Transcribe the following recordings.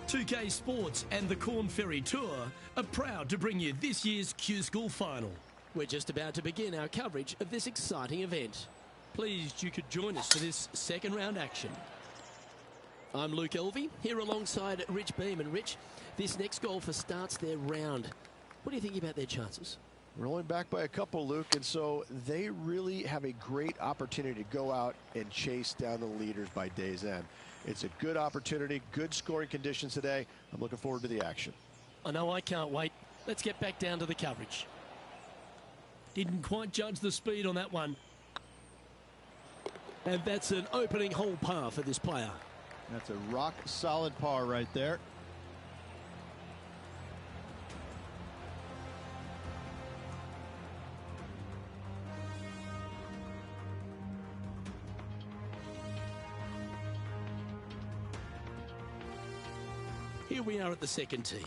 2K Sports and the Corn Ferry Tour are proud to bring you this year's Q-School Final. We're just about to begin our coverage of this exciting event. Pleased you could join us for this second round action. I'm Luke Elvey, here alongside Rich Beam. And Rich, this next golfer starts their round. What do you think about their chances? Rolling back by a couple, Luke, and so they really have a great opportunity to go out and chase down the leaders by day's end. It's a good opportunity, good scoring conditions today. I'm looking forward to the action. I know I can't wait. Let's get back down to the coverage. Didn't quite judge the speed on that one. And that's an opening hole par for this player. That's a rock solid par right there. Here we are at the second tee.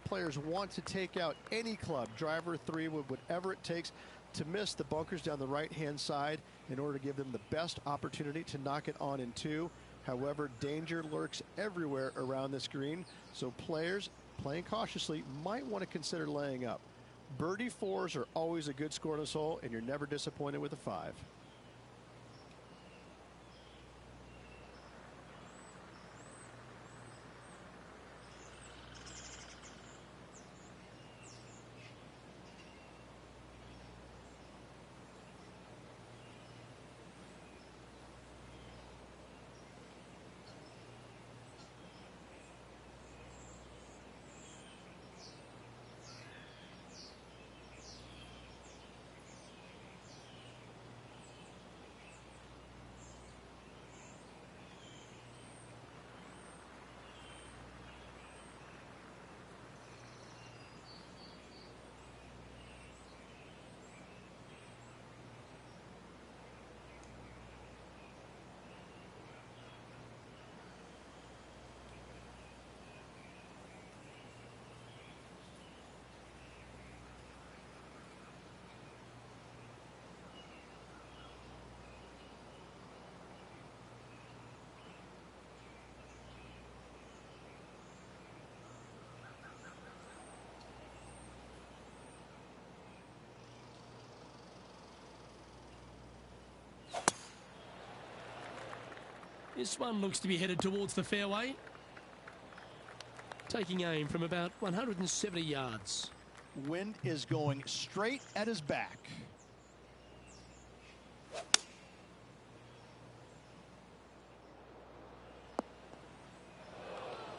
Players want to take out any club, driver, three wood, whatever it takes to miss the bunkers down the right-hand side in order to give them the best opportunity to knock it on in two. However, danger lurks everywhere around this green, so players playing cautiously might want to consider laying up. Birdie fours are always a good score in this hole, and you're never disappointed with a five. This one looks to be headed towards the fairway. Taking aim from about 170 yards. Wind is going straight at his back.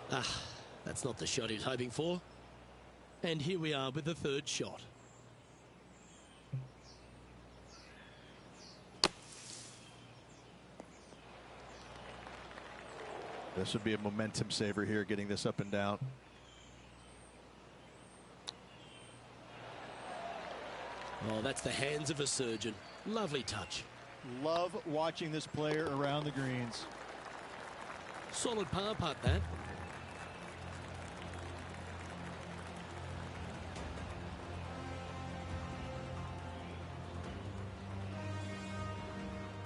That's not the shot he was hoping for. And here we are with the third shot. This would be a momentum saver here, getting this up and down. Oh, that's the hands of a surgeon. Lovely touch. Love watching this player around the greens. Solid par putt, that.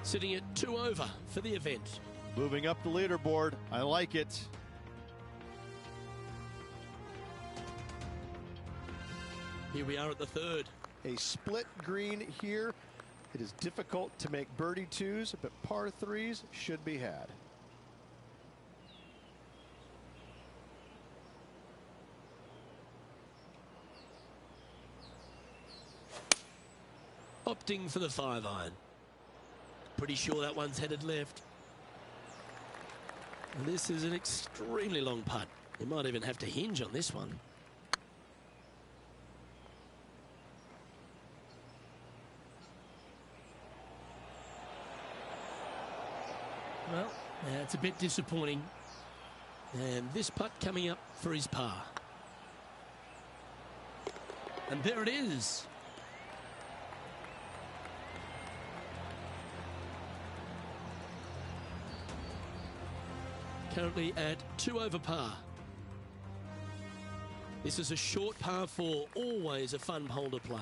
Sitting at 2 over for the event. Moving up the leaderboard. I like it. Here we are at the third. A split green here. It is difficult to make birdie twos, but par threes should be had. Opting for the 5-iron. Pretty sure that one's headed left. And this is an extremely long putt. You might even have to hinge on this one. Well, that's a bit disappointing. And this putt coming up for his par. And there it is. Currently at 2 over par. This is a short par 4, always a fun hole to play.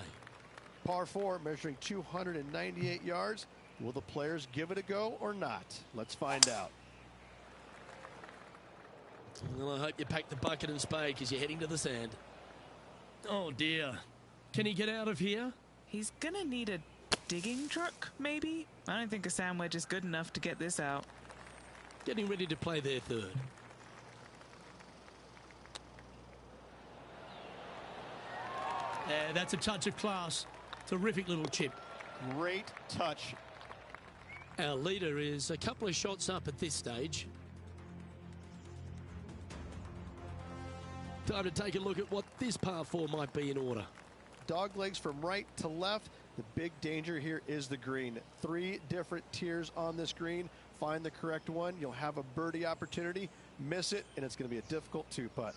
Par 4 measuring 298 yards. Will the players give it a go or not? Let's find out. Well, I hope you pack the bucket and spade because you're heading to the sand. Oh, dear. Can he get out of here? He's gonna need a digging truck, maybe? I don't think a sand wedge is good enough to get this out. Getting ready to play their third. Yeah, that's a touch of class. Terrific little chip. Great touch. Our leader is a couple of shots up at this stage. Time to take a look at what this par 4 might be in order. Dog legs from right to left. The big danger here is the green. 3 different tiers on this green. Find the correct one. You'll have a birdie opportunity. Miss it, and it's going to be a difficult 2-putt.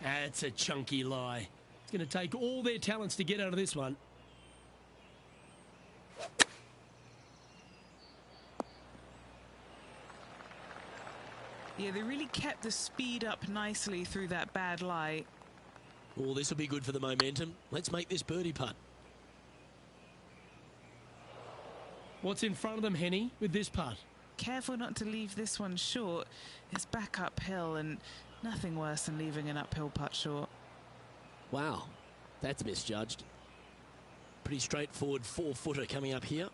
That's a chunky lie. It's going to take all their talents to get out of this one. Yeah, they really kept the speed up nicely through that bad lie. Oh, this will be good for the momentum. Let's make this birdie putt. What's in front of them, Henny, with this putt? Careful not to leave this one short. It's back uphill, and nothing worse than leaving an uphill putt short. Wow, that's misjudged. Pretty straightforward 4-footer coming up here.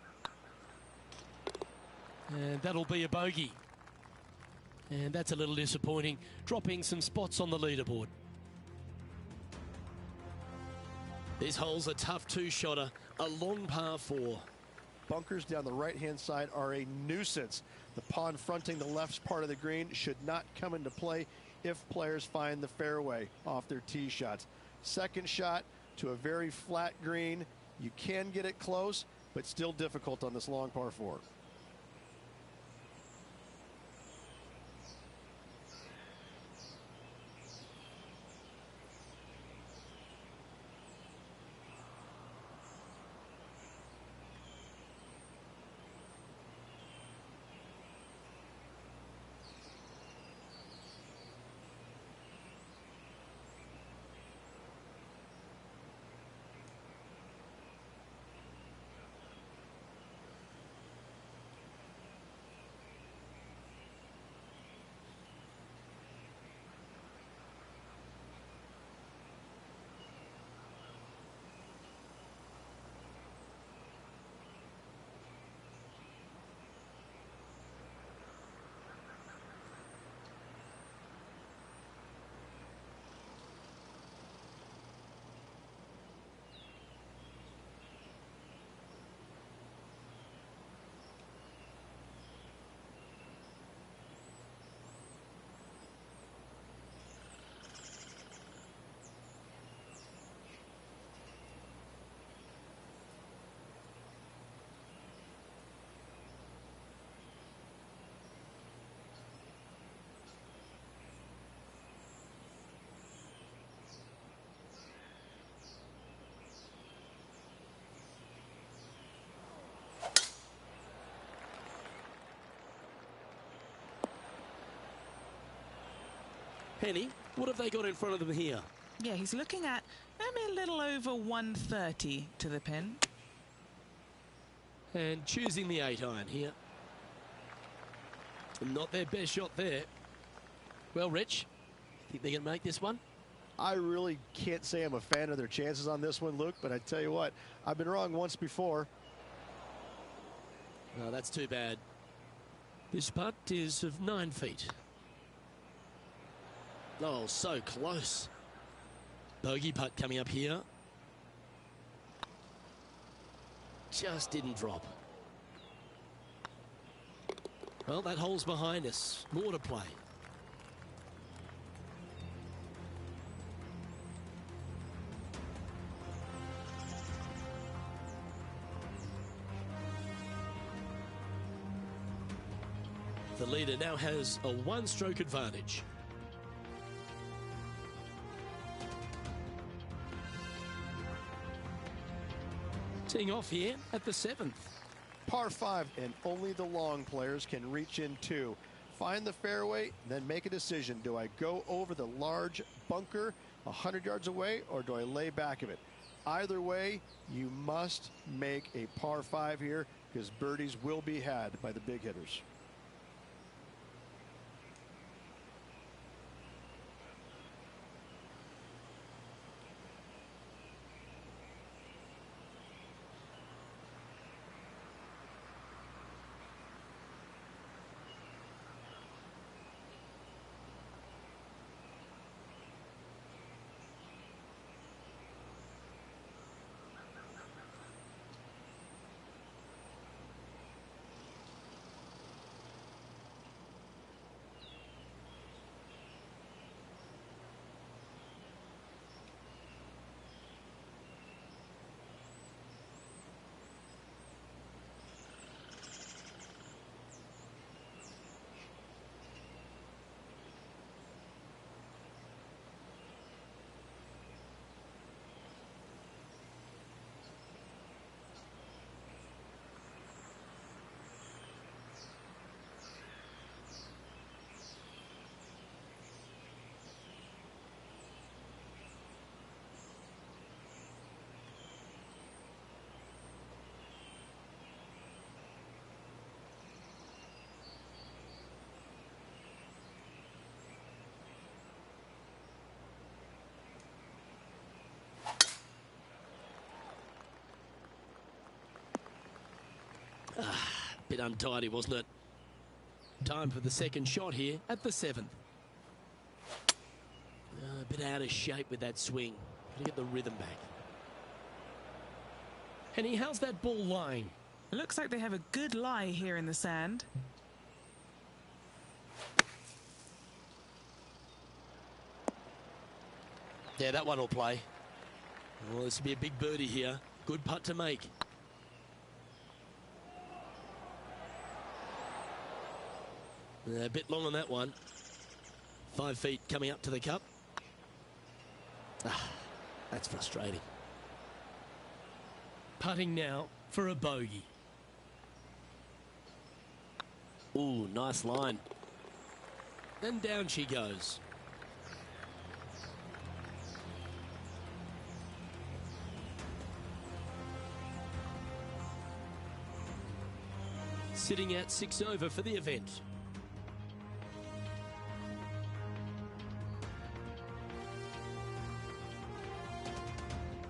And that'll be a bogey. And that's a little disappointing, dropping some spots on the leaderboard. This hole's a tough 2-shotter, a long par 4. Bunkers down the right-hand side are a nuisance. The pond fronting the left part of the green should not come into play if players find the fairway off their tee shots. Second shot to a very flat green. You can get it close, but still difficult on this long par 4. Penny, what have they got in front of them here? Yeah, he's looking at maybe a little over 130 to the pin. And choosing the 8-iron here. Not their best shot there. Well, Rich, think they can make this one? I really can't say I'm a fan of their chances on this one, Luke, but I tell you what, I've been wrong once before. Oh, that's too bad. This putt is of 9 feet. Oh, so close. Bogey putt coming up here. Just didn't drop. Well, that hole's behind us. More to play. The leader now has a one-stroke advantage. Teeing off here at the 7th. Par 5, and only the long players can reach in two. Find the fairway, then make a decision. Do I go over the large bunker 100 yards away, or do I lay back of it? Either way, you must make a par 5 here, because birdies will be had by the big hitters. Bit untidy, wasn't it? Time for the second shot here at the 7th. A bit out of shape with that swing. Got to get the rhythm back. Henny, how's that ball lying? It looks like they have a good lie here in the sand. Yeah, that one will play. Well, this will be a big birdie here. Good putt to make. A bit long on that one. 5 feet coming up to the cup. That's frustrating. Putting now for a bogey. Ooh, nice line. And down she goes. Sitting at 6 over for the event.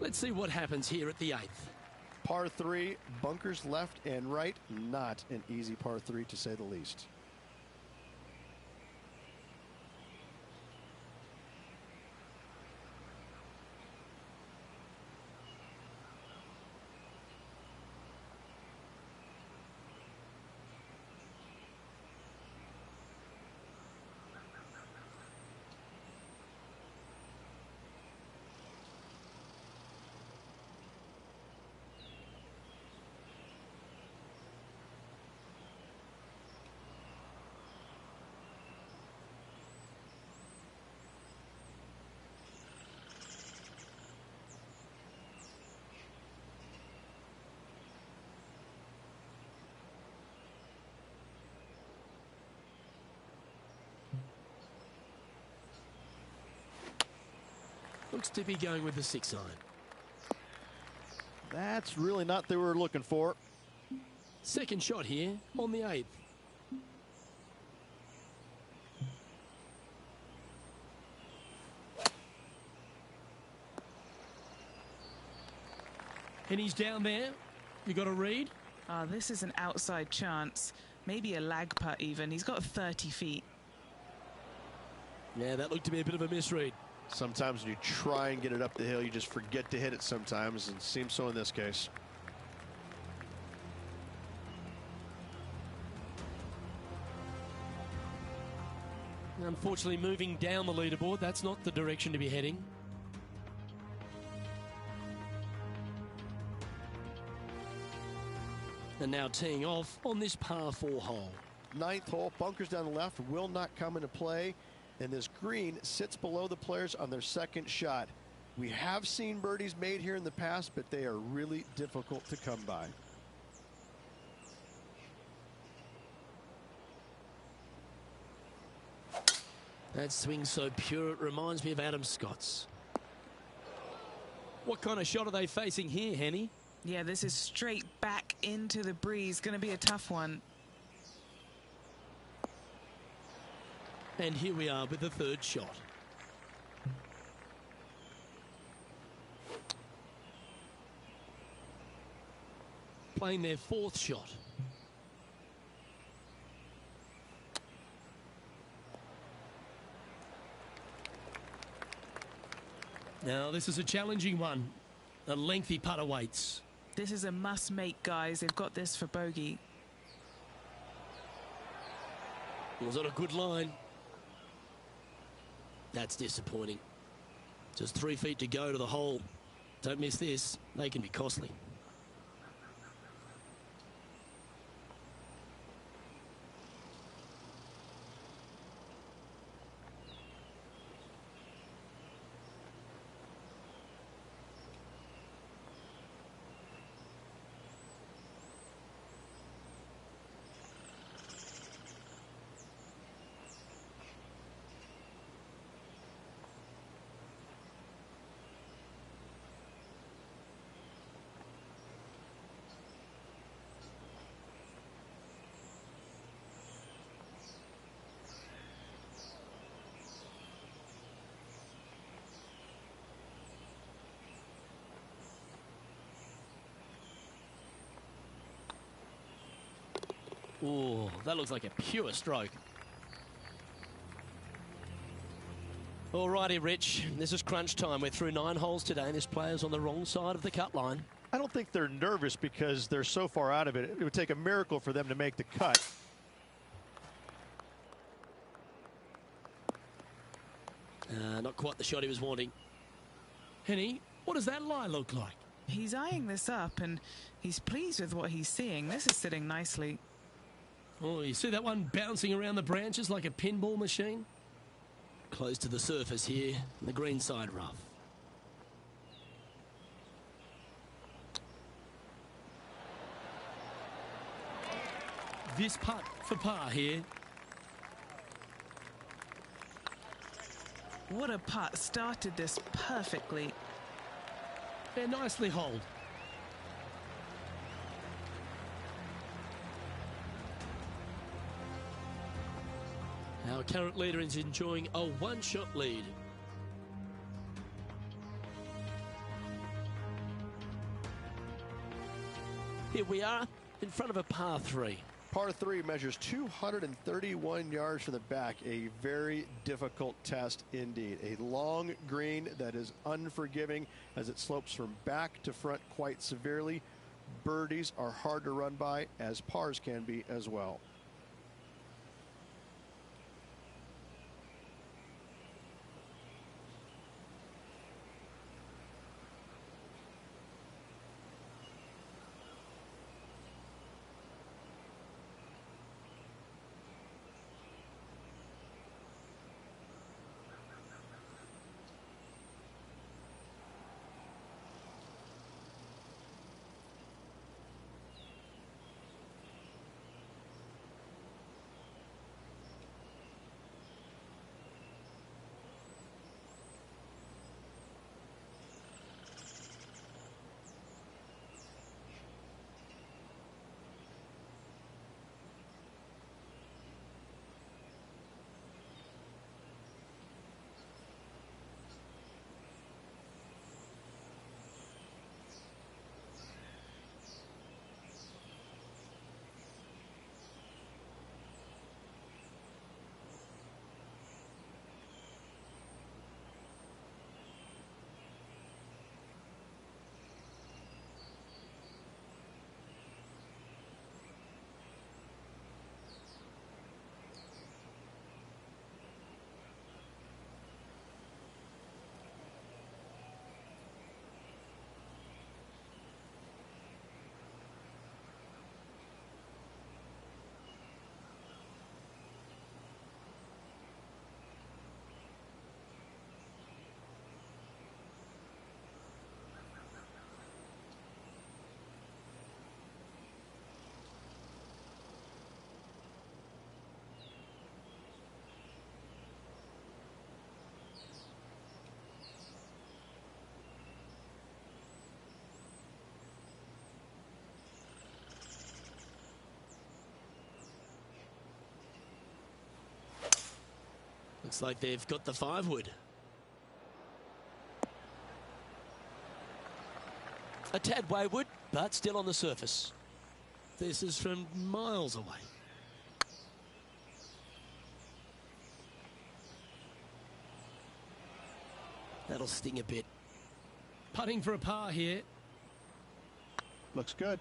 Let's see what happens here at the 8th. Par 3, bunkers left and right. Not an easy par 3, to say the least. Looks to be going with the 6-iron. That's really not what we were looking for. Second shot here on the 8th. And he's down there. You got a read? Oh, this is an outside chance. Maybe a lag putt even. He's got 30 feet. Yeah, that looked to be a bit of a misread. Sometimes when you try and get it up the hill, you just forget to hit it sometimes, and it seems so in this case. Unfortunately, moving down the leaderboard, that's not the direction to be heading. And now teeing off on this par 4 hole. 9th hole, bunkers down the left will not come into play, and this green sits below the players on their second shot. We have seen birdies made here in the past, but they are really difficult to come by. That swing so pure, it reminds me of Adam Scott's. What kind of shot are they facing here, Henny? Yeah, this is straight back into the breeze. Going to be a tough one. And here we are with the 3rd shot. Playing their 4th shot. Now, this is a challenging one. A lengthy putt awaits. This is a must-make, guys. They've got this for bogey. Was on a good line. That's disappointing. Just 3 feet to go to the hole. Don't miss this. They can be costly. Oh, that looks like a pure stroke. Alrighty, Rich. This is crunch time. We're through 9 holes today, and this player's on the wrong side of the cut line. I don't think they're nervous because they're so far out of it. It would take a miracle for them to make the cut. Not quite the shot he was wanting. Henny, what does that lie look like? He's eyeing this up, and he's pleased with what he's seeing. This is sitting nicely. Oh, you see that one bouncing around the branches like a pinball machine? Close to the surface here, the green side rough. This putt for par here. What a putt. Started this perfectly. They're nicely holed. Our current leader is enjoying a 1-shot lead. Here we are in front of a par 3. Par 3 measures 231 yards from the back. A very difficult test indeed. A long green that is unforgiving as it slopes from back to front quite severely. Birdies are hard to run by, as pars can be as well. Looks like they've got the 5-wood. A tad wayward, but still on the surface. This is from miles away. That'll sting a bit. Putting for a par here. Looks good.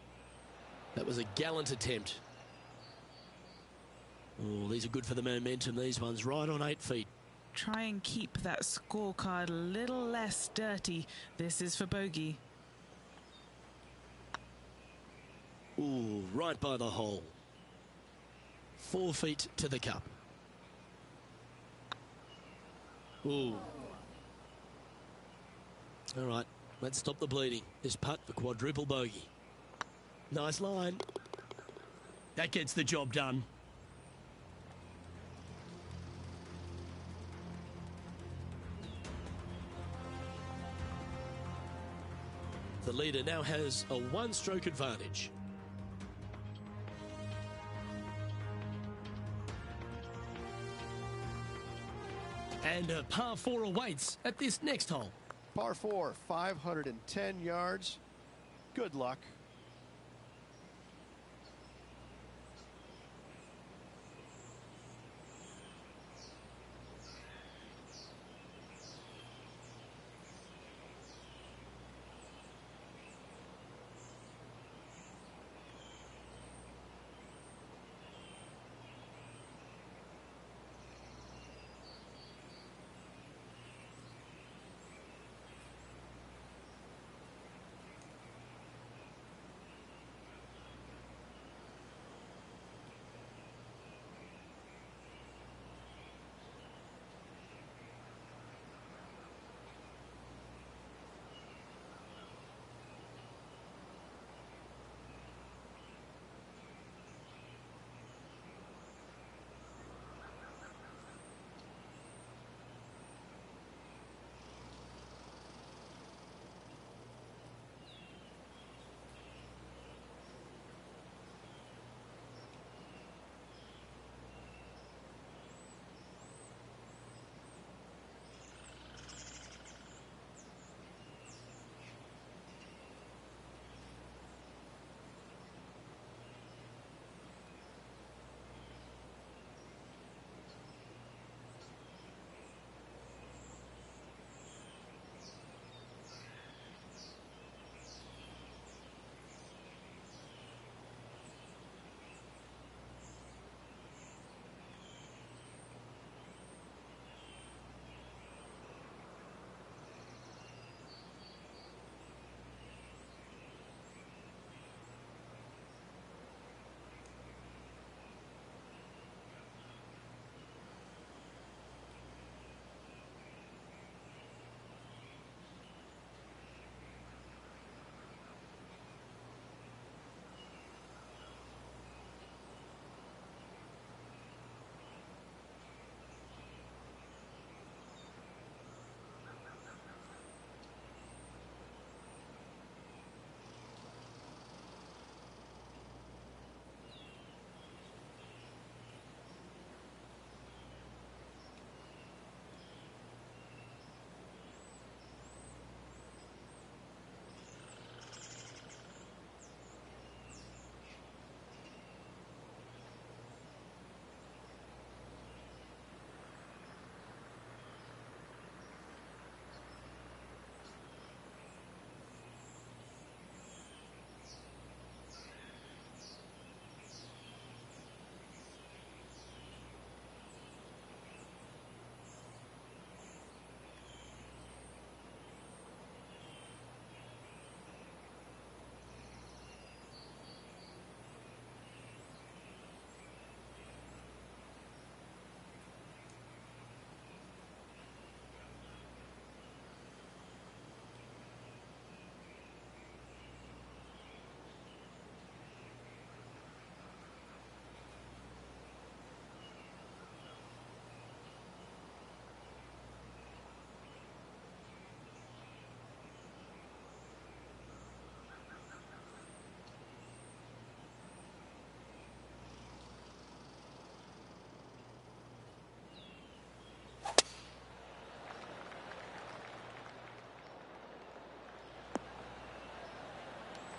That was a gallant attempt. Oh, these are good for the momentum, these ones. Right on 8 feet. Try and keep that scorecard a little less dirty. This is for bogey. Ooh, right by the hole. 4 feet to the cup. Ooh. All right, let's stop the bleeding. This putt for quadruple bogey. Nice line. That gets the job done. The leader now has a 1-stroke advantage. And a par 4 awaits at this next hole. Par 4, 510 yards. Good luck.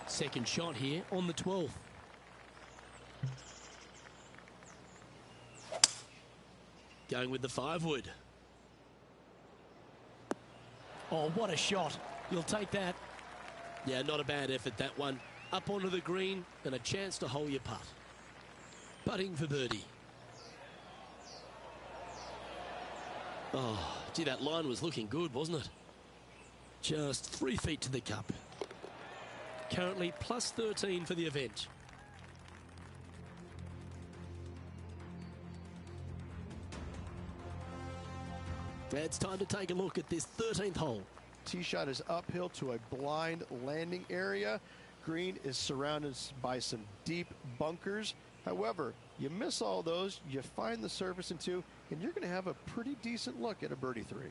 Second shot here on the 12th. Going with the 5-wood. Oh, what a shot. You'll take that. Yeah, not a bad effort, that one. Up onto the green and a chance to hole your putt. Putting for birdie. Oh, gee, that line was looking good, wasn't it? Just 3 feet to the cup. Currently plus 13 for the event. It's time to take a look at this 13th hole. Tee shot is uphill to a blind landing area. Green is surrounded by some deep bunkers. However, you miss all those, you find the surface in 2, and you're going to have a pretty decent look at a birdie 3.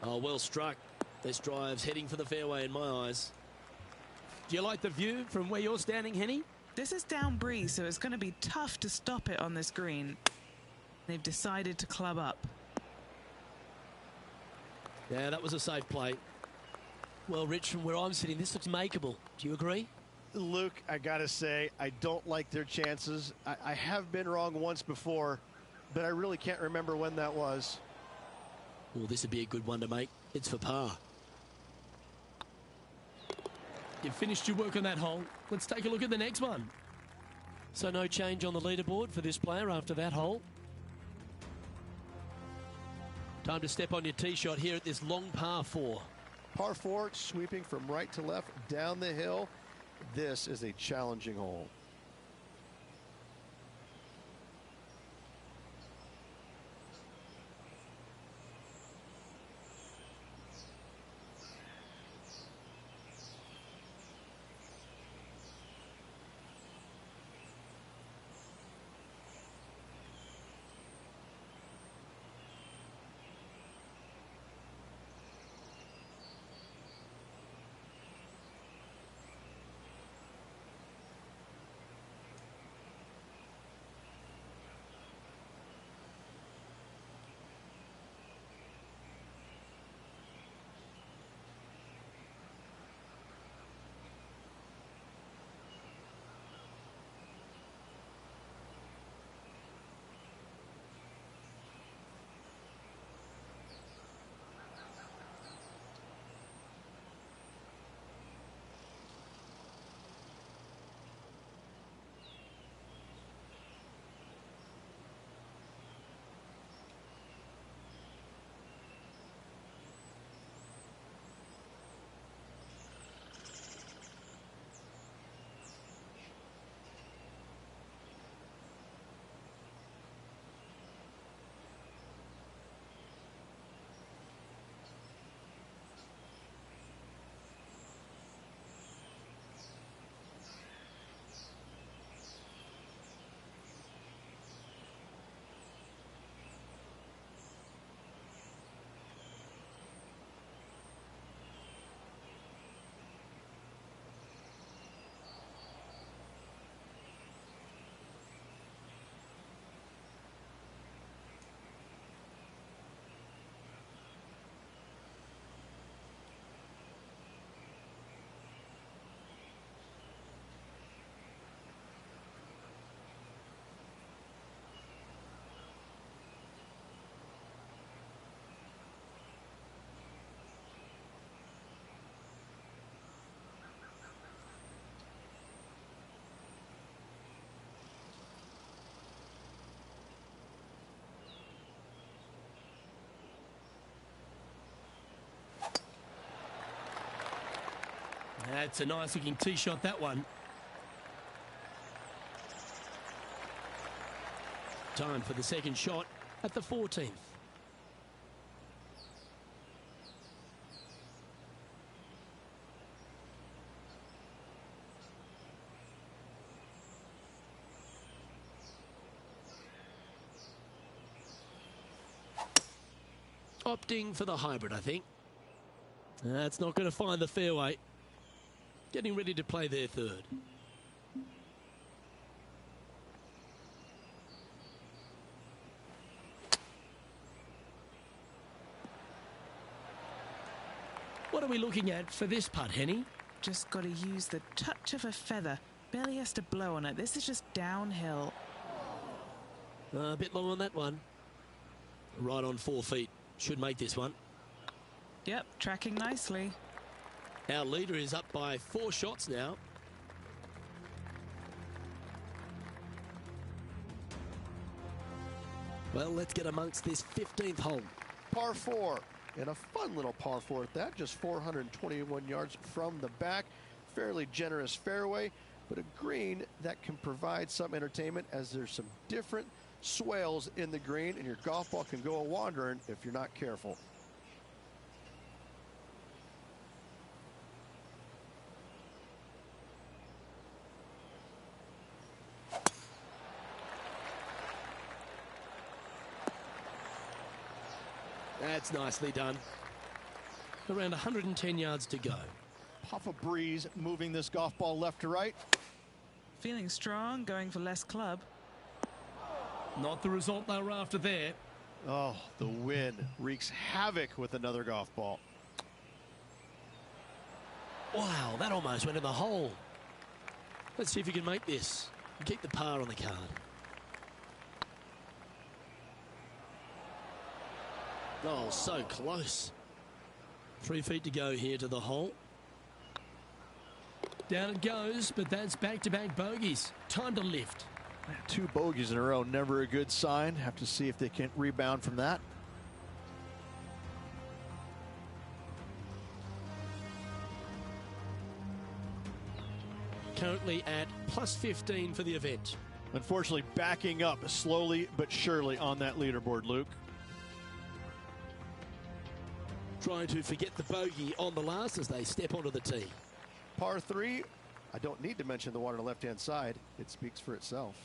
Oh, well struck. This drive's heading for the fairway in my eyes. Do you like the view from where you're standing, Henny? This is down breeze, so it's going to be tough to stop it on this green. They've decided to club up. Yeah, that was a safe play. Well, Rich, from where I'm sitting, this looks makeable. Do you agree? Luke, I got to say, I don't like their chances. I have been wrong once before, but I really can't remember when that was. Well, this would be a good one to make. It's for par. You've finished your work on that hole. Let's take a look at the next one. So no change on the leaderboard for this player after that hole. Time to step on your tee shot here at this long par 4. Par 4, sweeping from right to left down the hill. This is a challenging hole. That's a nice looking tee shot, that one. Time for the second shot at the 14th. Opting for the hybrid, I think. That's not going to find the fairway. Getting ready to play their third. What are we looking at for this putt, Henny? Just got to use the touch of a feather. Barely has to blow on it. This is just downhill. A bit long on that one. Right on 4 feet. Should make this one. Yep, tracking nicely. Our leader is up by 4 shots now. Well, let's get amongst this 15th hole. Par 4, and a fun little par 4 at that, just 421 yards from the back. Fairly generous fairway, but a green that can provide some entertainment as there's some different swales in the green, and your golf ball can go a-wandering if you're not careful. That's nicely done. Around 110 yards to go. Puff of breeze moving this golf ball left to right. Feeling strong, going for less club. Not the result they were after there. Oh, the wind wreaks havoc with another golf ball. Wow, that almost went in the hole. Let's see if you can make this. Keep the par on the card. Oh, so close. 3 feet to go here to the hole. Down it goes, but that's back-to-back bogeys. Time to lift. 2 bogeys in a row, never a good sign. Have to see if they can rebound from that. Currently at plus 15 for the event. Unfortunately, backing up slowly but surely on that leaderboard, Luke. Trying to forget the bogey on the last as they step onto the tee. Par 3, I don't need to mention the one on the left-hand side. It speaks for itself.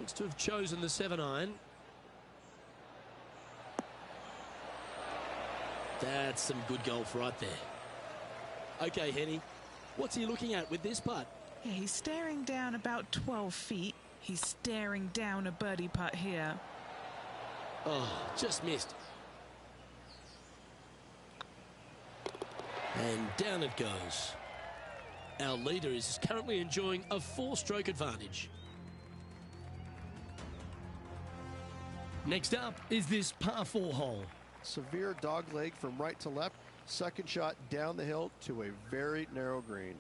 Looks to have chosen the 7-iron. That's some good golf right there. Okay, Henny, what's he looking at with this putt? Yeah, he's staring down about 12 feet. He's staring down a birdie putt here. Oh, just missed. And down it goes. Our leader is currently enjoying a 4-stroke advantage. Next up is this par 4 hole. Severe dog leg from right to left. Second shot down the hill to a very narrow green.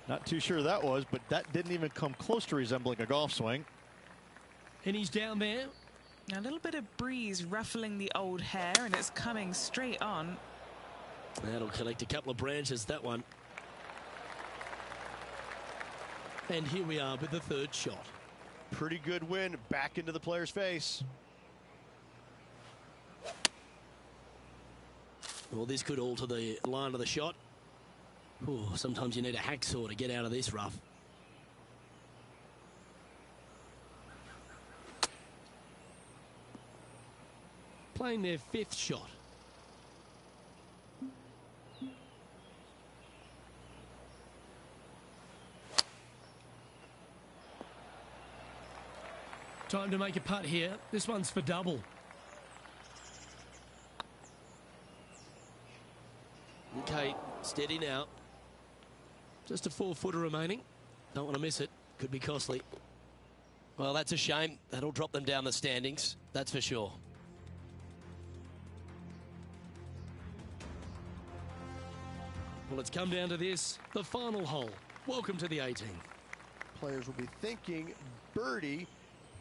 Not too sure that was, but that didn't even come close to resembling a golf swing. And he's down there. A little bit of breeze ruffling the old hair, and it's coming straight on. That'll collect a couple of branches, that one. And here we are with the 3rd shot. Pretty good win back into the player's face. Well, this could alter the line of the shot. Ooh, sometimes you need a hacksaw to get out of this rough. Playing their 5th shot. Time to make a putt here. This one's for double. Okay, steady now. Just a 4-footer remaining. Don't want to miss it. Could be costly. Well, that's a shame. That'll drop them down the standings. That's for sure. Well, it's come down to this, the final hole. Welcome to the 18th. Players will be thinking birdie,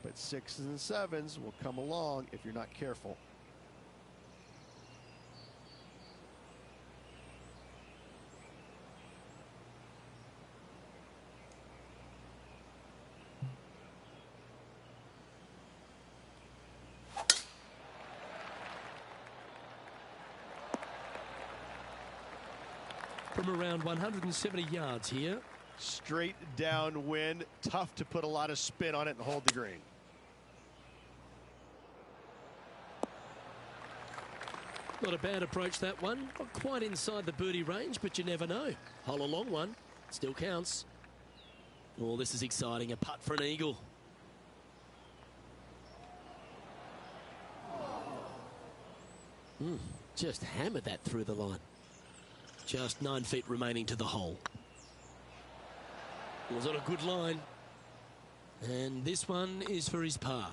but 6s and 7s will come along if you're not careful. From around 170 yards here. Straight downwind, tough to put a lot of spin on it and hold the green. Not a bad approach, that one. Not quite inside the birdie range, but you never know. Hole a long one. Still counts. Oh, this is exciting. A putt for an eagle. Just hammered that through the line. Just 9 feet remaining to the hole. Was on a good line. And this one is for his par.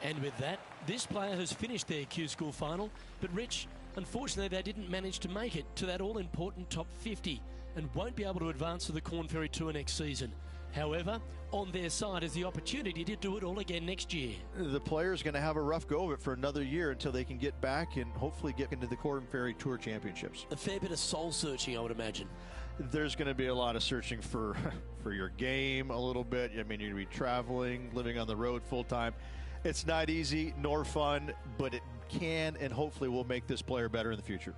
And with that, this player has finished their Q School final. But Rich, unfortunately, they didn't manage to make it to that all-important top 50 and won't be able to advance to the Corn Ferry Tour next season. However, on their side is the opportunity to do it all again next year. The player's going to have a rough go of it for another year until they can get back and hopefully get into the Corn Ferry Tour Championships. A fair bit of soul searching, I would imagine. There's going to be a lot of searching for your game a little bit. I mean, you're going to be traveling, living on the road full time. It's not easy nor fun, but it can and hopefully will make this player better in the future.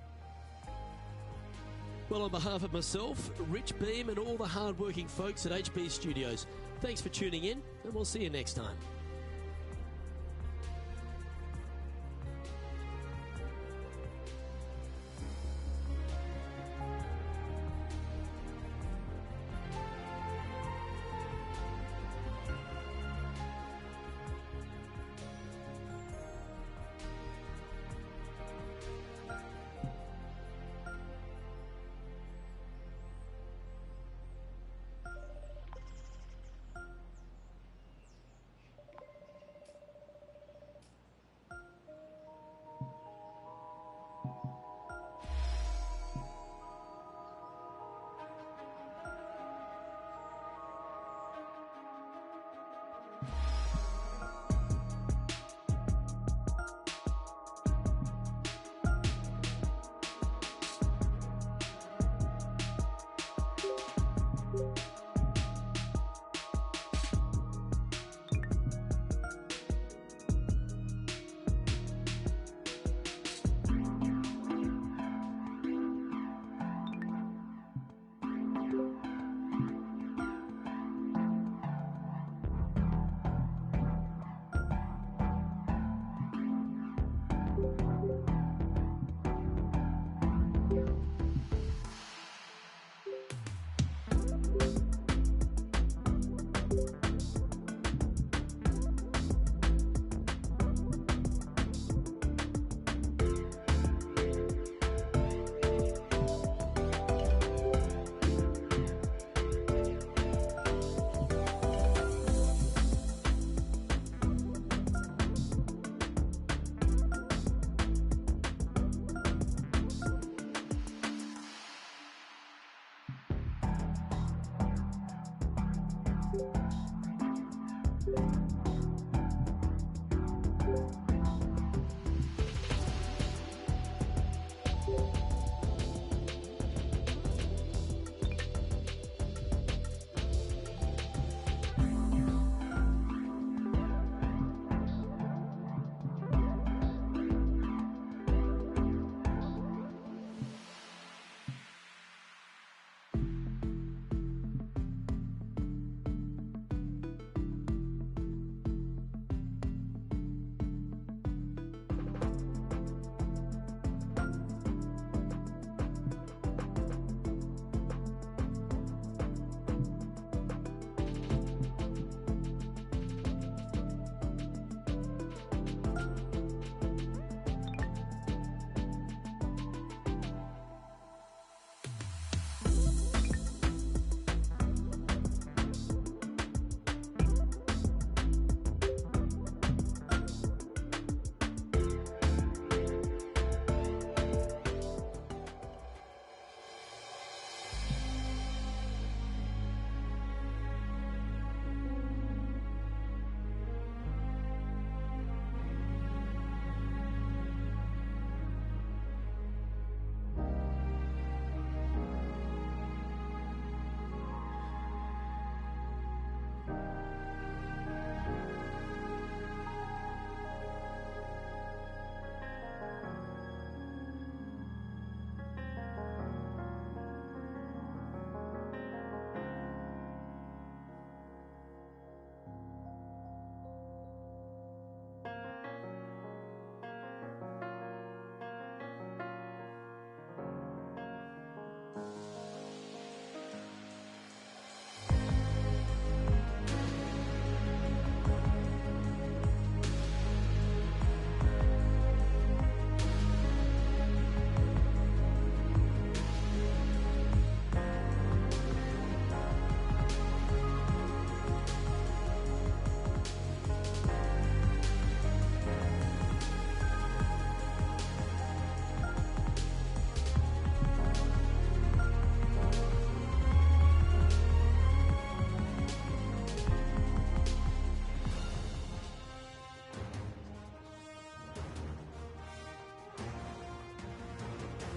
Well, on behalf of myself, Rich Beam, and all the hard-working folks at HB Studios, thanks for tuning in, and we'll see you next time.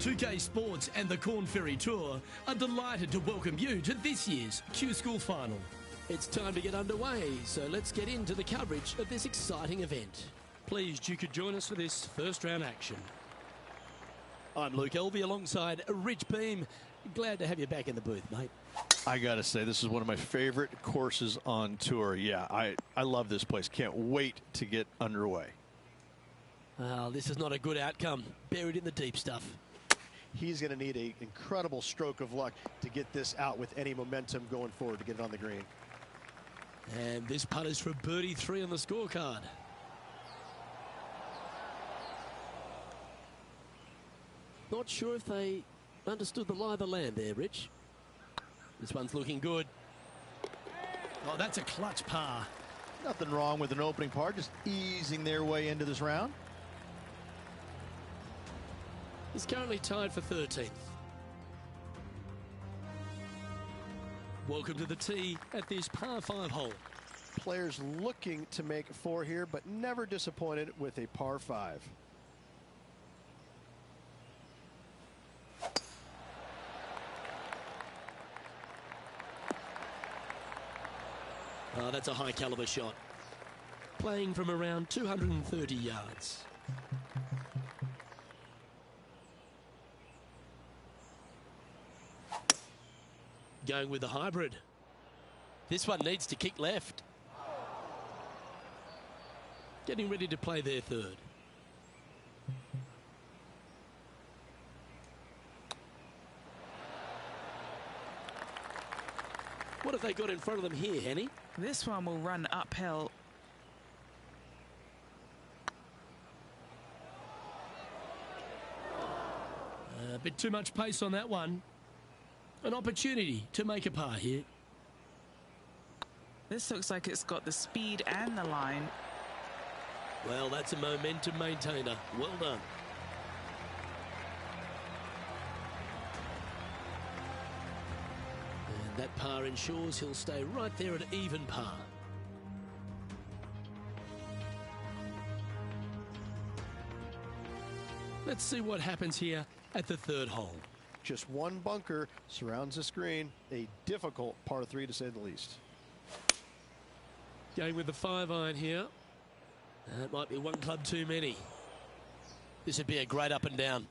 2K Sports and the Corn Ferry Tour are delighted to welcome you to this year's Q School Final. It's time to get underway, so let's get into the coverage of this exciting event. Pleased you could join us for this first round action. I'm Luke Elvey alongside Rich Beam. Glad to have you back in the booth, mate. I gotta say, this is one of my favorite courses on tour. Yeah, I love this place. Can't wait to get underway. Well, this is not a good outcome. Buried in the deep stuff. He's going to need an incredible stroke of luck to get this out with any momentum going forward to get it on the green. And this putt is for birdie 3 on the scorecard. Not sure if they understood the lie of the land there, Rich. This one's looking good. Oh, that's a clutch par. Nothing wrong with an opening par, just easing their way into this round. He's currently tied for 13th. Welcome to the tee at this par 5 hole. Players looking to make 4 here, but never disappointed with a par 5. Oh, that's a high caliber shot. Playing from around 230 yards. Going with the hybrid. This one needs to kick left. Getting ready to play their third. What have they got in front of them here, Henny? This one will run uphill. A bit too much pace on that one. An opportunity to make a par here. This looks like it's got the speed and the line. Well, that's a momentum maintainer. Well done. And that par ensures he'll stay right there at even par. Let's see what happens here at the third hole. Just one bunker surrounds the screen. A difficult par 3 to say the least. Going with the 5-iron here. That might be one club too many. This would be a great up and down.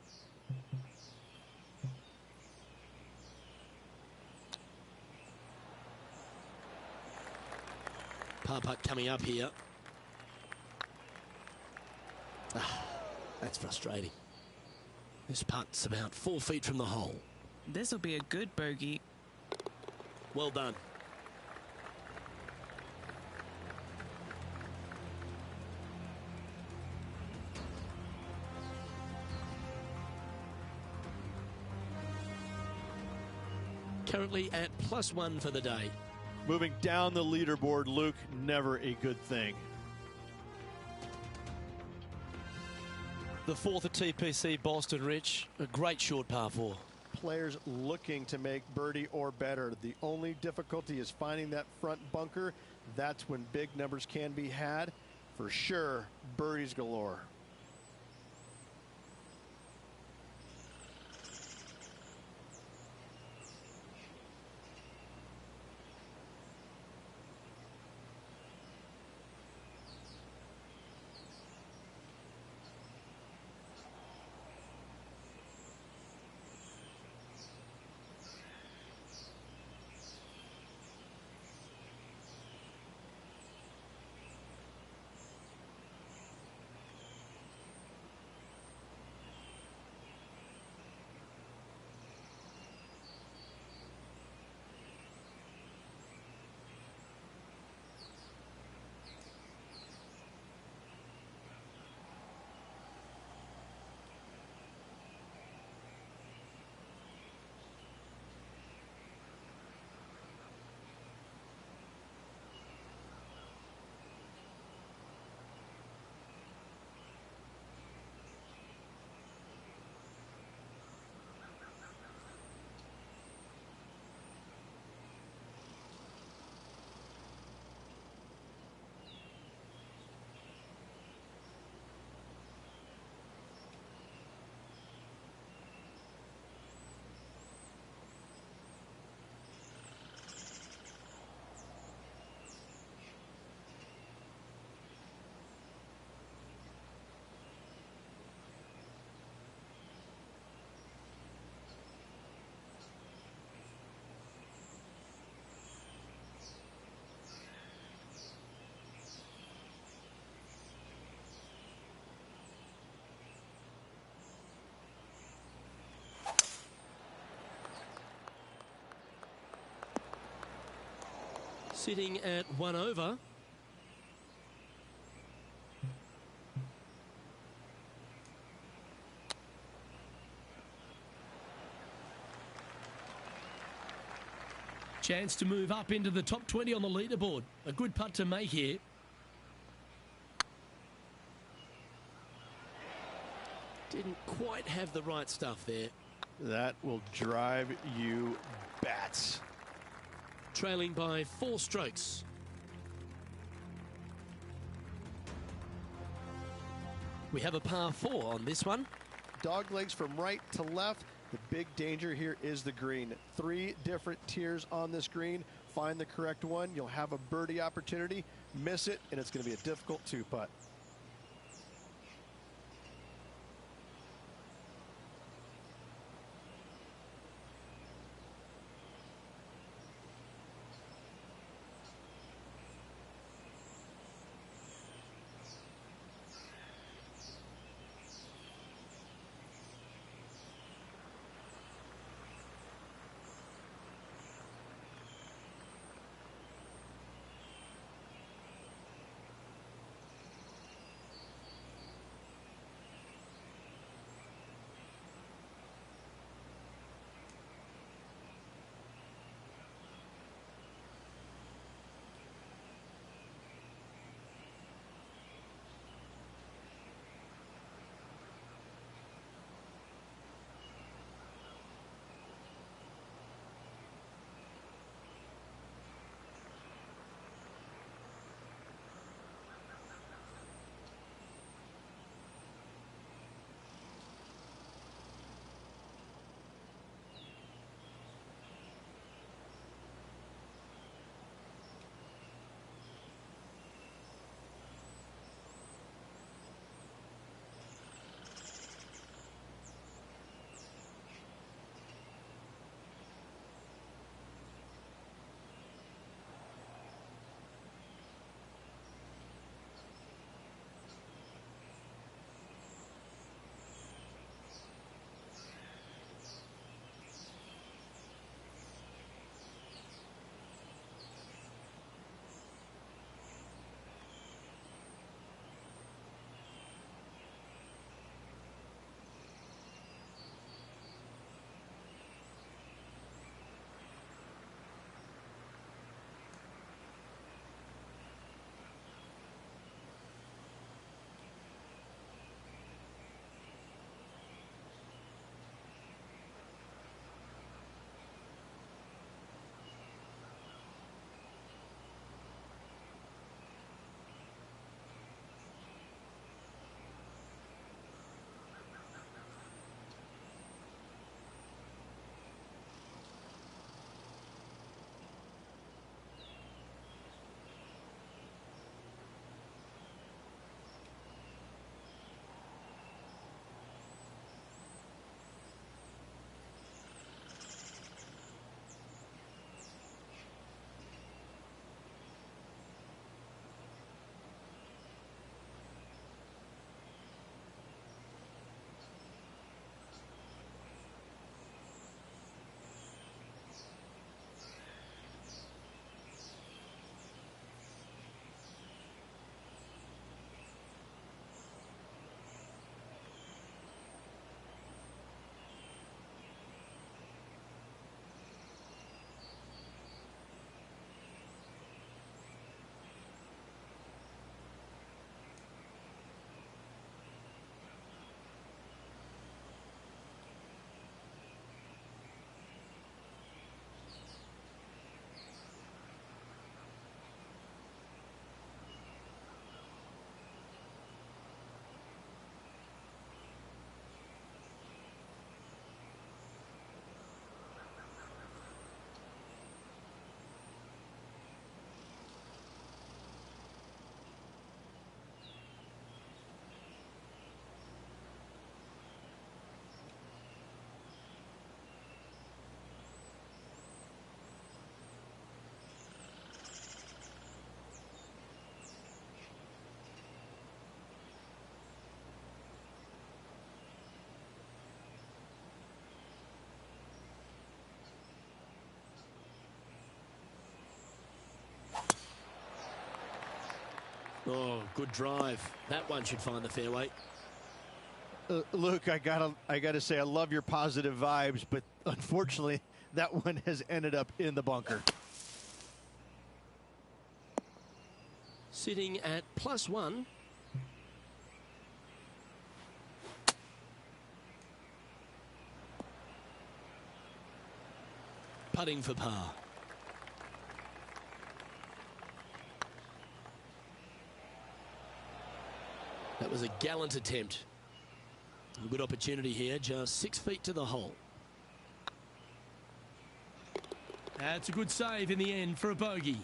Par putt coming up here. That's frustrating. This putt's about 4 feet from the hole. This will be a good bogey. Well done. Currently at +1 for the day. Moving down the leaderboard, Luke, never a good thing. The 4th at TPC Boston, Rich. A great short par 4. Players looking to make birdie or better. The only difficulty is finding that front bunker. That's when big numbers can be had. For sure, birdies galore. sitting at 1 over. Chance to move up into the top 20 on the leaderboard. A good putt to make here. Didn't quite have the right stuff there. That will drive you bats. Trailing by 4 strokes. We have a par 4 on this one. Dog legs from right to left. The big danger here is the green. 3 different tiers on this green. Find the correct one. You'll have a birdie opportunity. Miss it, and it's going to be a difficult 2-putt. Oh, good drive. That one should find the fairway. Luke, I gotta say, I love your positive vibes, but unfortunately, that one has ended up in the bunker. Sitting at +1. Putting for par. That was a gallant attempt. A good opportunity here, just 6 feet to the hole. That's a good save in the end for a bogey.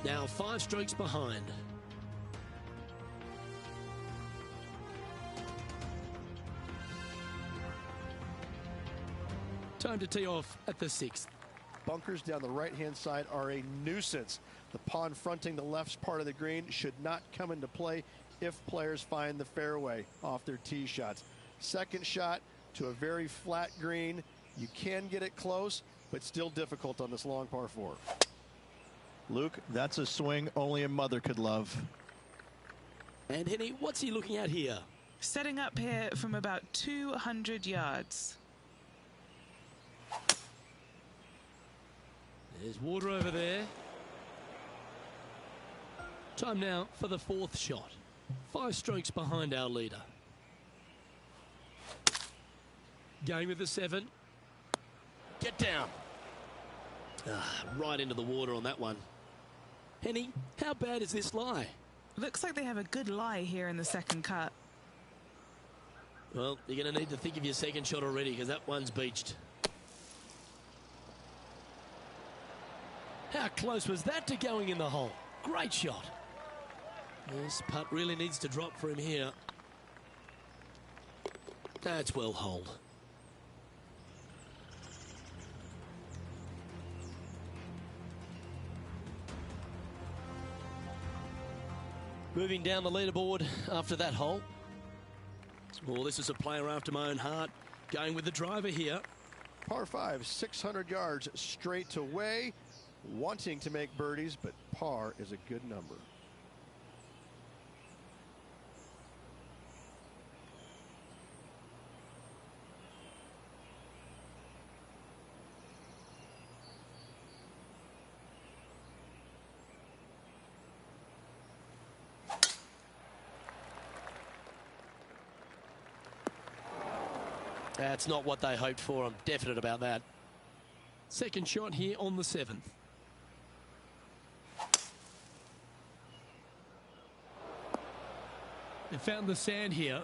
Now 5 strokes behind. Time to tee off at the 6th. Bunkers down the right-hand side are a nuisance. The pond fronting the left part of the green should not come into play if players find the fairway off their tee shots. Second shot to a very flat green. You can get it close, but still difficult on this long par 4. Luke, that's a swing only a mother could love. And Henny, what's he looking at here? Setting up here from about 200 yards. There's water over there. Time now for the 4th shot. 5 strokes behind our leader. Going with the 7. Get down. Right into the water on that one. Henny, how bad is this lie? Looks like they have a good lie here in the second cut. Well, you're going to need to think of your second shot already because that one's beached. How close was that to going in the hole? Great shot. This putt really needs to drop for him here. That's well holed. Moving down the leaderboard after that hole. Well, this is a player after my own heart. Going with the driver here. Par 5, 600 yards straight away. Wanting to make birdies, but par is a good number. That's not what they hoped for. I'm definite about that. Second shot here on the 7th. They found the sand here.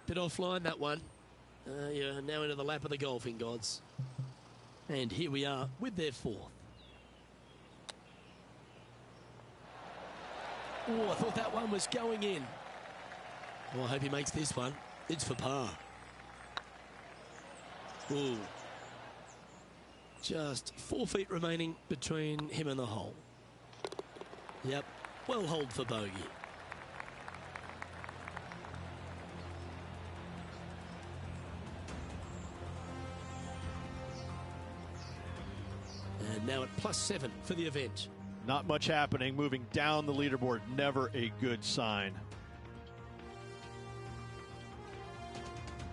Bit offline, that one. You're now into the lap of the golfing gods. And here we are with their 4th. Oh, I thought that one was going in. Well, I hope he makes this one. It's for par. Ooh. Just 4 feet remaining between him and the hole. Yep, well holed for bogey. And now at +7 for the event. Not much happening. Moving down the leaderboard, never a good sign.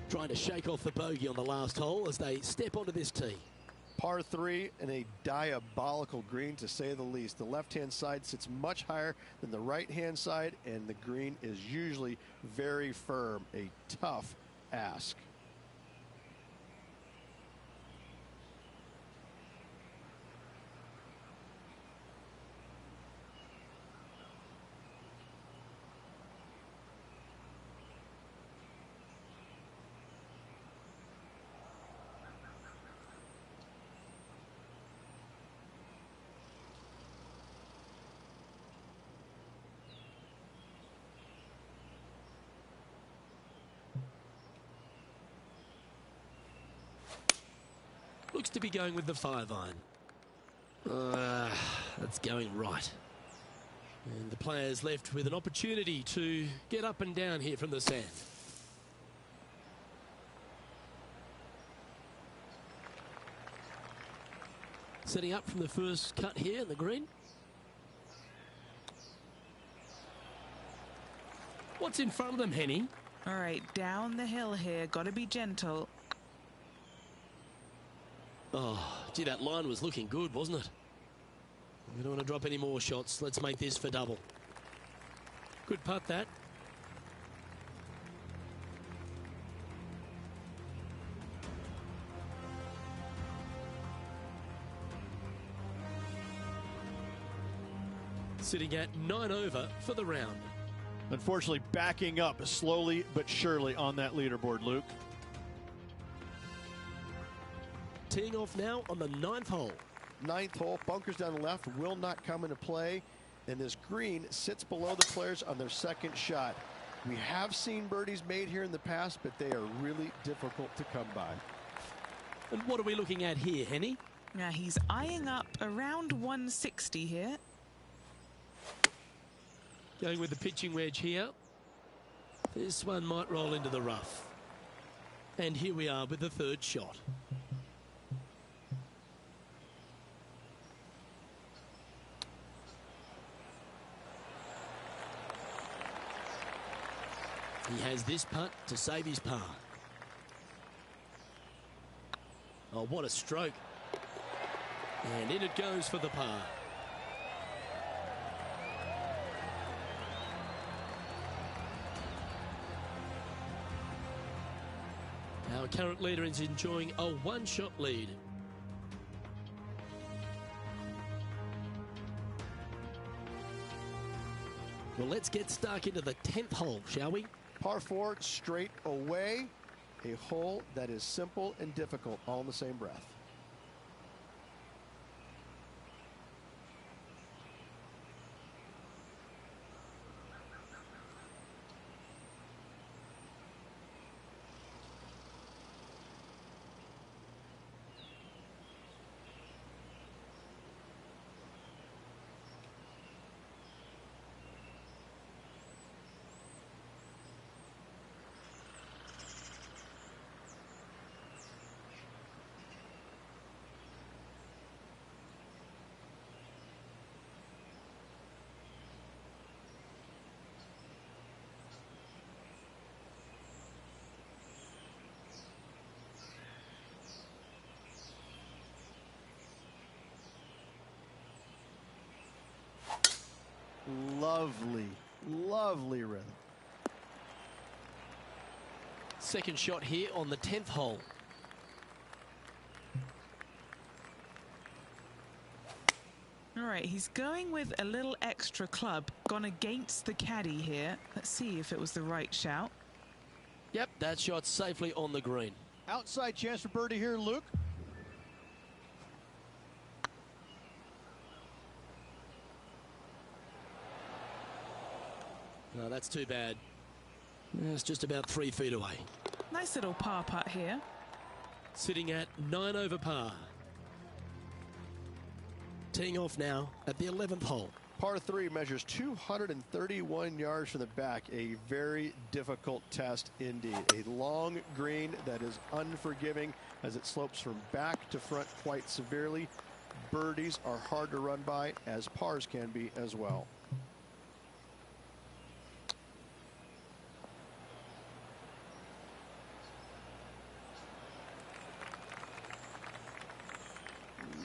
Trying to shake off the bogey on the last hole as they step onto this tee. Par 3 and a diabolical green, to say the least. The left-hand side sits much higher than the right-hand side, and the green is usually very firm. A tough ask. Looks to be going with the 5-iron. That's going right. And the players left with an opportunity to get up and down here from the sand. Setting up from the first cut here in the green. What's in front of them, Henny? All right, down the hill here. Got to be gentle. Oh, gee, that line was looking good, wasn't it? We don't want to drop any more shots. Let's make this for double. Good putt, that. Sitting at 9 over for the round. Unfortunately, backing up slowly but surely on that leaderboard, Luke. Teeing off now on the 9th hole. 9th hole, bunkers down the left will not come into play, and this green sits below the players on their second shot. We have seen birdies made here in the past, but they are really difficult to come by. And what are we looking at here, Henny? Now he's eyeing up around 160 here. Going with the pitching wedge here. This one might roll into the rough. And here we are with the third shot. He has this putt to save his par. Oh, what a stroke. And in it goes for the par. Our current leader is enjoying a one-shot lead. Well, let's get stuck into the 10th hole, shall we? Par 4 straight away, a hole that is simple and difficult all in the same breath. Lovely, lovely rhythm. Second shot here on the 10th hole. All right, he's going with a little extra club. Gone against the caddy here. Let's see if it was the right shout. Yep, that shot's safely on the green. Outside chance for birdie here, Luke. No, that's too bad. It's just about 3 feet away. Nice little par putt here. Sitting at 9 over par. Teeing off now at the 11th hole. Par 3 measures 231 yards from the back. A very difficult test indeed. A long green that is unforgiving as it slopes from back to front quite severely. Birdies are hard to run by, as pars can be as well.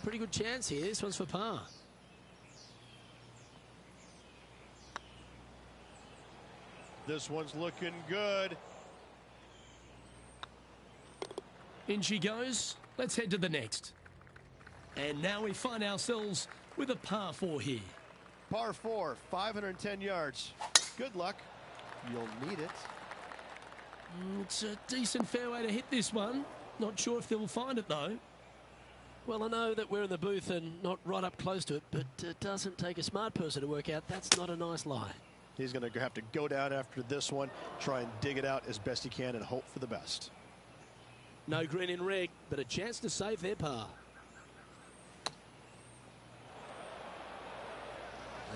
Pretty good chance here. This one's for par. This one's looking good. In she goes. Let's head to the next. And now we find ourselves with a par 4 here. Par 4, 510 yards. Good luck. You'll need it. It's a decent fairway to hit this one. Not sure if they'll find it, though. Well, I know that we're in the booth and not right up close to it, but it doesn't take a smart person to work out that's not a nice lie. He's going to have to go down after this one, try and dig it out as best he can and hope for the best. No green in reg, but a chance to save their par.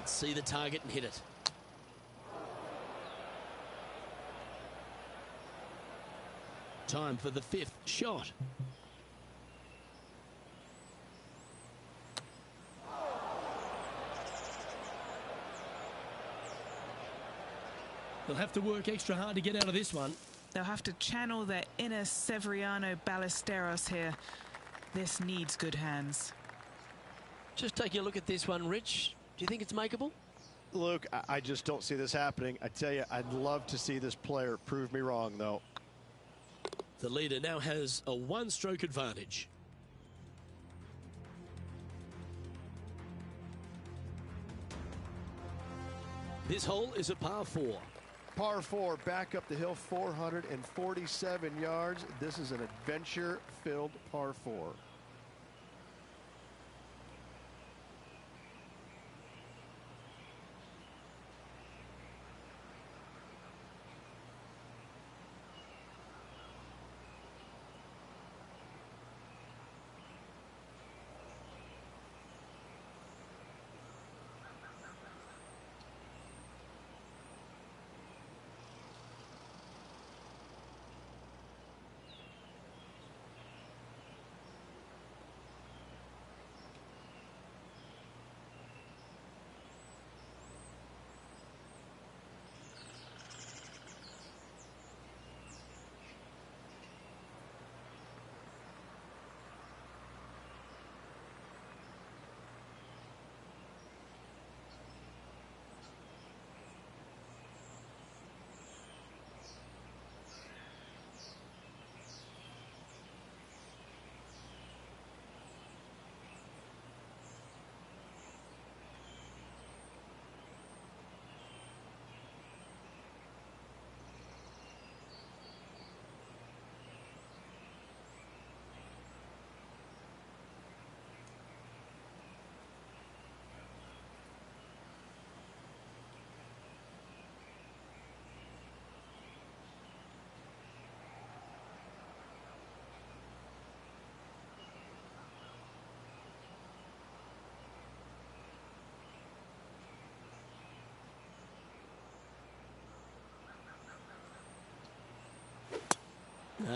see the target and hit it. Time for the 5th shot. They'll have to work extra hard to get out of this one. They'll have to channel their inner Severiano Ballesteros here. This needs good hands. Just taking a look at this one, Rich. Do you think it's makeable? Luke, I just don't see this happening. I tell you, I'd love to see this player prove me wrong, though. The leader now has a 1-stroke advantage. This hole is a par 4. Par 4, back up the hill, 447 yards. This is an adventure-filled par 4.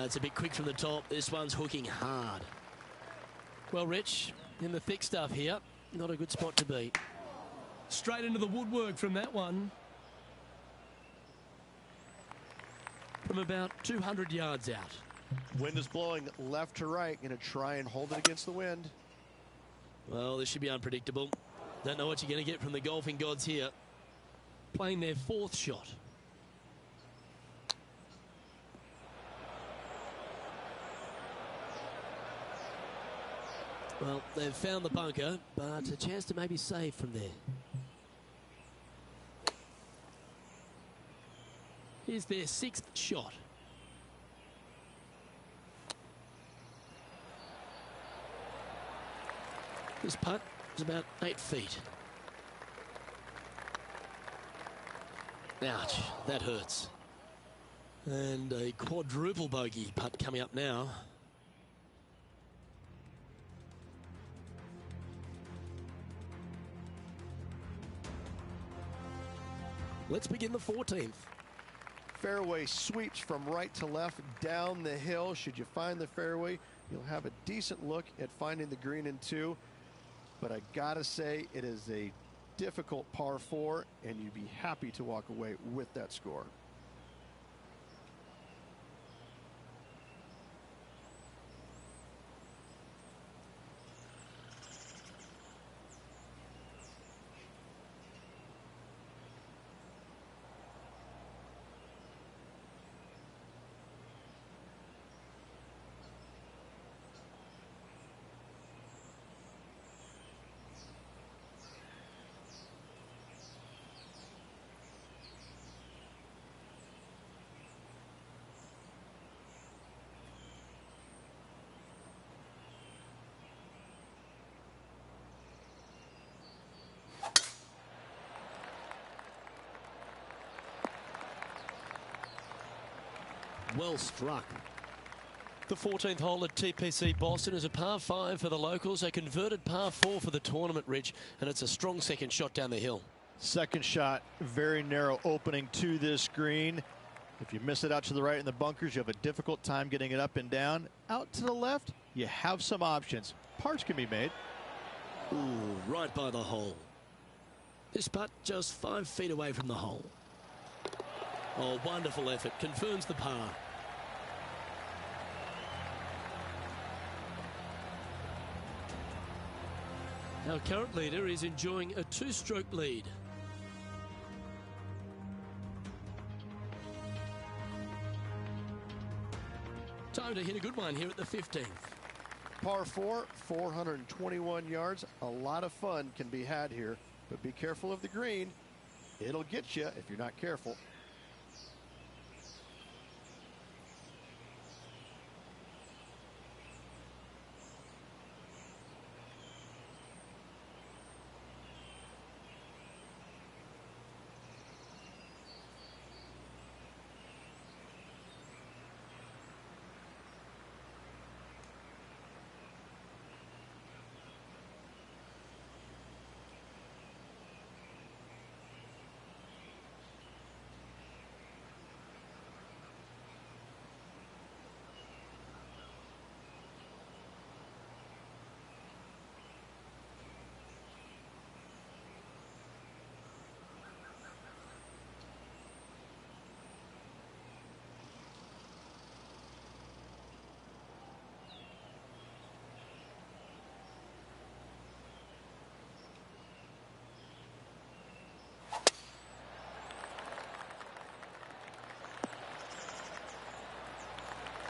It's a bit quick from the top. This one's hooking hard. Well, Rich, in the thick stuff here, not a good spot to be. Straight into the woodwork from that one. From about 200 yards out. Wind is blowing left to right. Going to try and hold it against the wind. Well, this should be unpredictable. Don't know what you're going to get from the golfing gods here. Playing their 4th shot. Well, they've found the bunker, but a chance to maybe save from there. Here's their 6th shot. This putt is about 8 feet. Ouch, that hurts. And a quadruple bogey putt coming up now. Let's begin the 14th. Fairway sweeps from right to left down the hill. Should you find the fairway, you'll have a decent look at finding the green in 2. But I gotta say, it is a difficult par 4, and you'd be happy to walk away with that score. Well struck. The 14th hole at TPC Boston is a par 5 for the locals, a converted par 4 for the tournament, Rich, and it's a strong second shot down the hill. Second shot, very narrow opening to this green. If you miss it out to the right in the bunkers, you have a difficult time getting it up and down. Out to the left, you have some options. Parts can be made. Ooh, right by the hole. This putt just 5 feet away from the hole. Oh, wonderful effort. Confirms the par. Our current leader is enjoying a 2-stroke lead. Time to hit a good one here at the 15th. Par 4, 421 yards. A lot of fun can be had here, but be careful of the green. It'll get you if you're not careful.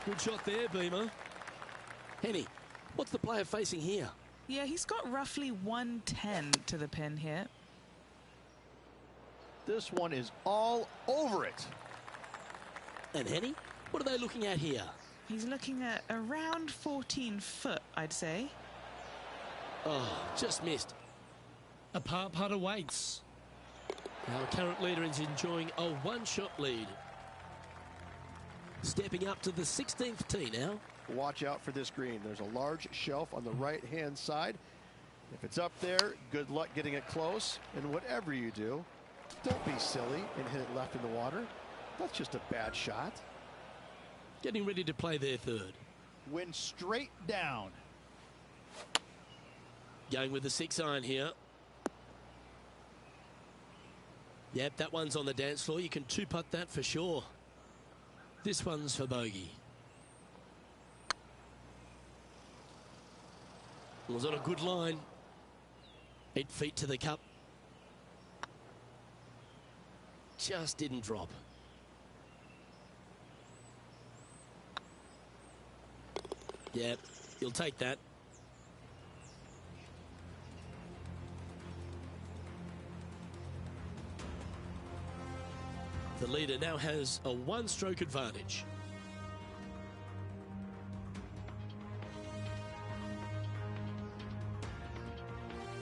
Good shot there, Beamer. Henny, what's the player facing here? Yeah, he's got roughly 110 to the pin here. This one is all over it. And Henny, what are they looking at here? He's looking at around 14 foot, I'd say. Oh, just missed. A par putt awaits. Our current leader is enjoying a 1-shot lead. Stepping up to the 16th tee now. Watch out for this green. There's a large shelf on the right-hand side. If it's up there, good luck getting it close. And whatever you do, don't be silly and hit it left in the water. That's just a bad shot. Getting ready to play their third. Went straight down. Going with the 6-iron here. Yep, that one's on the dance floor. You can 2-putt that for sure. This one's for bogey. It was on a good line. 8 feet to the cup. Just didn't drop. Yep, you'll take that. The leader now has a 1-stroke advantage.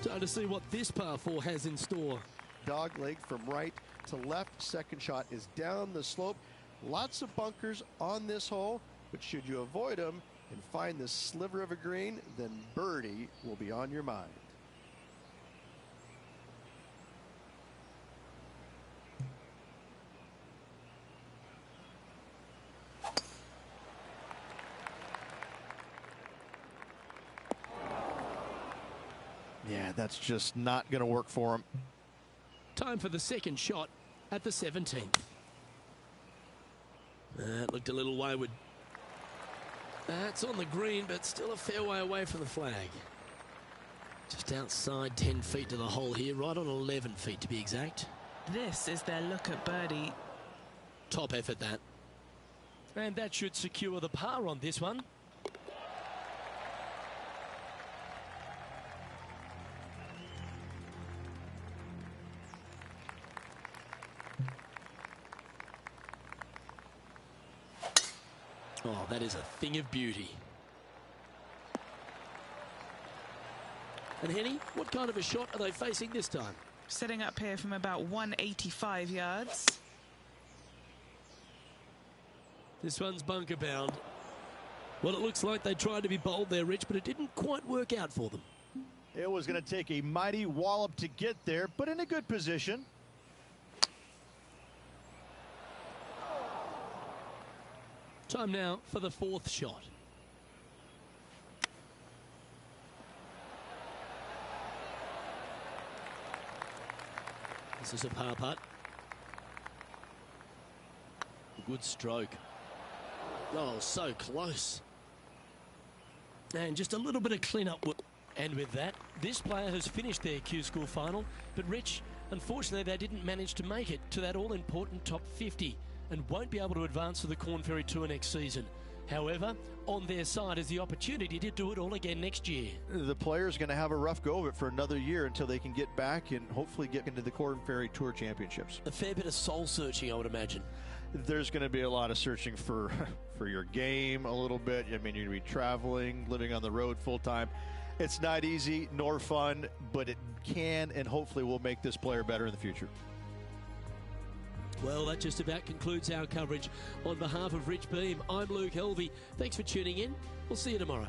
Time to see what this par 4 has in store. Dog leg from right to left. Second shot is down the slope. Lots of bunkers on this hole, but should you avoid them and find this sliver of a green, then birdie will be on your mind. Yeah, that's just not going to work for him. Time for the second shot at the 17th. That looked a little wayward. That's on the green, but still a fair way away from the flag. Just outside 10 feet to the hole here, right on 11 feet to be exact. This is their look at birdie. Top effort, that. And that should secure the par on this one. Oh, that is a thing of beauty. And Henny, what kind of a shot are they facing this time? Setting up here from about 185 yards. This one's bunker bound. Well, it looks like they tried to be bold there, Rich, but it didn't quite work out for them. It was going to take a mighty wallop to get there, but in a good position. Time now for the fourth shot. This is a par putt. Good stroke. Oh, so close. And just a little bit of clean-up. And with that, this player has finished their Q School final. But Rich, unfortunately, they didn't manage to make it to that all-important top 50 and won't be able to advance to the Corn Ferry Tour next season. However, on their side is the opportunity to do it all again next year. The player's going to have a rough go of it for another year until they can get back and hopefully get into the Corn Ferry Tour Championships. A fair bit of soul-searching, I would imagine. There's going to be a lot of searching for your game a little bit. I mean, you're going to be traveling, living on the road full time. It's not easy nor fun, but it can and hopefully will make this player better in the future. Well, that just about concludes our coverage. On behalf of Rich Beam, I'm Luke Helvey. Thanks for tuning in. We'll see you tomorrow.